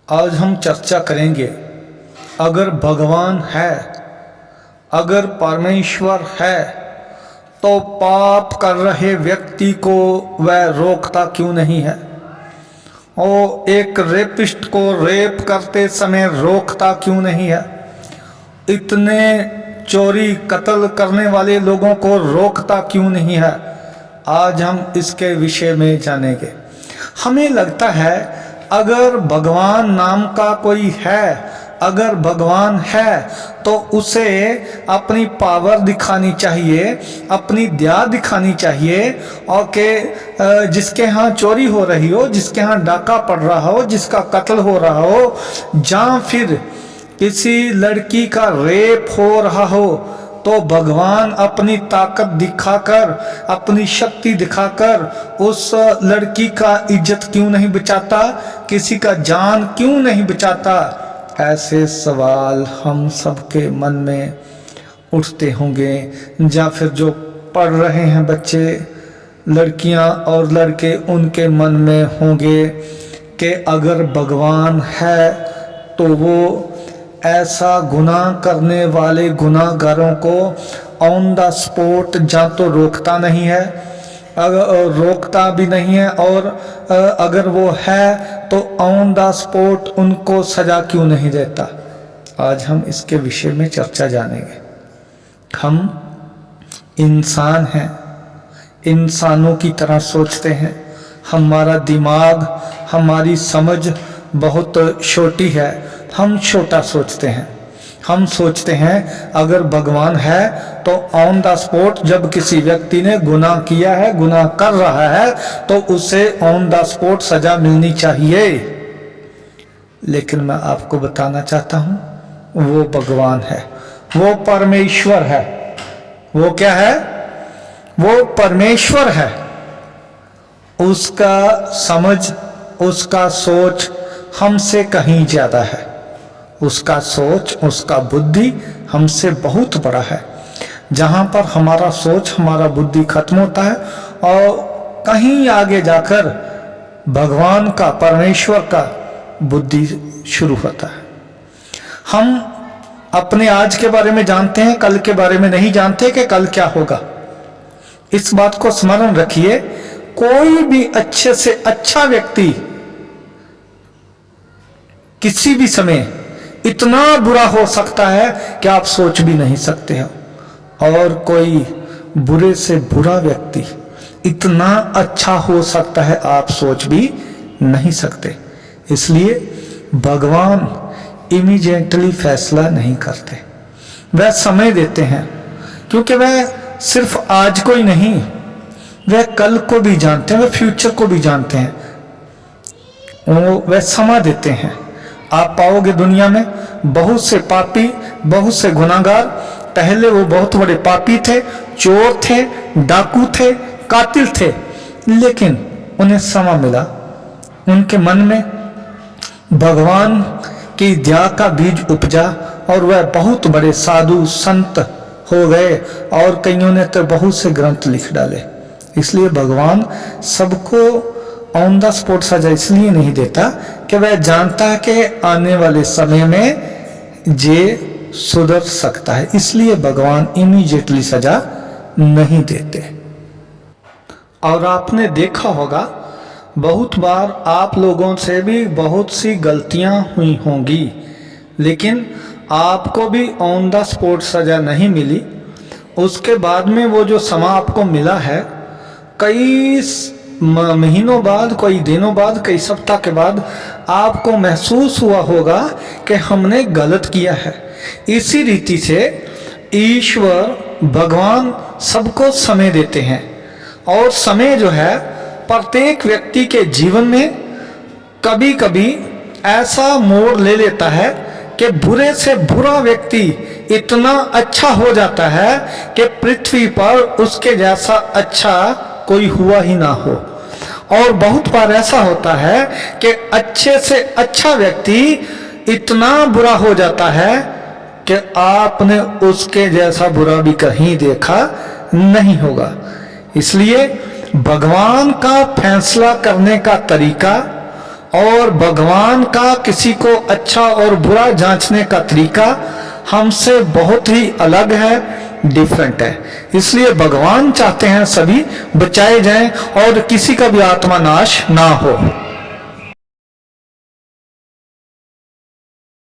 आज हम चर्चा करेंगे, अगर भगवान है, अगर परमेश्वर है, तो पाप कर रहे व्यक्ति को वह रोकता क्यों नहीं है? वो एक रेपिस्ट को रेप करते समय रोकता क्यों नहीं है? इतने चोरी कत्ल करने वाले लोगों को रोकता क्यों नहीं है? आज हम इसके विषय में जानेंगे। हमें लगता है अगर भगवान नाम का कोई है, अगर भगवान है तो उसे अपनी पावर दिखानी चाहिए, अपनी दया दिखानी चाहिए, और के जिसके यहाँ चोरी हो रही हो, जिसके यहाँ डाका पड़ रहा हो, जिसका कत्ल हो रहा हो, या फिर किसी लड़की का रेप हो रहा हो, तो भगवान अपनी ताकत दिखाकर, अपनी शक्ति दिखाकर उस लड़की का इज्जत क्यों नहीं बचाता, किसी का जान क्यों नहीं बचाता? ऐसे सवाल हम सबके मन में उठते होंगे। या फिर जो पढ़ रहे हैं बच्चे, लड़कियां और लड़के, उनके मन में होंगे कि अगर भगवान है तो वो ऐसा गुनाह करने वाले गुनाहगारों को ऑन द स्पॉट या तो रोकता नहीं है, अगर रोकता भी नहीं है, और अगर वो है तो ऑन द स्पॉट उनको सजा क्यों नहीं देता? आज हम इसके विषय में चर्चा जानेंगे। हम इंसान हैं, इंसानों की तरह सोचते हैं, हमारा दिमाग, हमारी समझ बहुत छोटी है, हम छोटा सोचते हैं। हम सोचते हैं अगर भगवान है तो ऑन द स्पॉट जब किसी व्यक्ति ने गुनाह किया है, गुनाह कर रहा है, तो उसे ऑन द स्पॉट सजा मिलनी चाहिए। लेकिन मैं आपको बताना चाहता हूं, वो भगवान है, वो परमेश्वर है। वो क्या है? वो परमेश्वर है। उसका समझ, उसका सोच हमसे कहीं ज्यादा है। उसका सोच, उसका बुद्धि हमसे बहुत बड़ा है। जहां पर हमारा सोच, हमारा बुद्धि खत्म होता है और कहीं आगे जाकर भगवान का, परमेश्वर का बुद्धि शुरू होता है। हम अपने आज के बारे में जानते हैं, कल के बारे में नहीं जानते कि कल क्या होगा। इस बात को स्मरण रखिए, कोई भी अच्छे से अच्छा व्यक्ति किसी भी समय इतना बुरा हो सकता है कि आप सोच भी नहीं सकते हो, और कोई बुरे से बुरा व्यक्ति इतना अच्छा हो सकता है आप सोच भी नहीं सकते। इसलिए भगवान इमीडिएटली फैसला नहीं करते, वह समय देते हैं, क्योंकि वह सिर्फ आज को ही नहीं, वह कल को भी जानते हैं, वह फ्यूचर को भी जानते हैं। वह समय देते हैं। आप पाओगे दुनिया में बहुत से पापी, बहुत से गुनाहगार, पहले वो बहुत बड़े पापी थे, चोर थे, डाकू थे, कातिल थे, लेकिन उन्हें समय मिला, उनके मन में भगवान की दया का बीज उपजा और वह बहुत बड़े साधु संत हो गए, और कईयों ने तो बहुत से ग्रंथ लिख डाले। इसलिए भगवान सबको ऑन द स्पॉट सजा इसलिए नहीं देता कि वह जानता है कि आने वाले समय में ये सुधर सकता है। इसलिए भगवान इमीडिएटली सजा नहीं देते। और आपने देखा होगा, बहुत बार आप लोगों से भी बहुत सी गलतियां हुई होंगी, लेकिन आपको भी ऑन द स्पॉट सजा नहीं मिली। उसके बाद में वो जो समय आपको मिला है, कई महीनों बाद, कई दिनों बाद, कई सप्ताह के बाद आपको महसूस हुआ होगा कि हमने गलत किया है। इसी रीति से ईश्वर, भगवान सबको समय देते हैं, और समय जो है प्रत्येक व्यक्ति के जीवन में कभी कभी ऐसा मोड़ ले लेता है कि बुरे से बुरा व्यक्ति इतना अच्छा हो जाता है कि पृथ्वी पर उसके जैसा अच्छा कोई हुआ ही ना हो। और बहुत बार ऐसा होता है कि अच्छे से अच्छा व्यक्ति इतना बुरा हो जाता है कि आपने उसके जैसा बुरा भी कहीं देखा नहीं होगा। इसलिए भगवान का फैसला करने का तरीका और भगवान का किसी को अच्छा और बुरा जांचने का तरीका हमसे बहुत ही अलग है, डिफरेंट है। इसलिए भगवान चाहते हैं सभी बचाए जाएं और किसी का भी आत्मा नाश ना हो।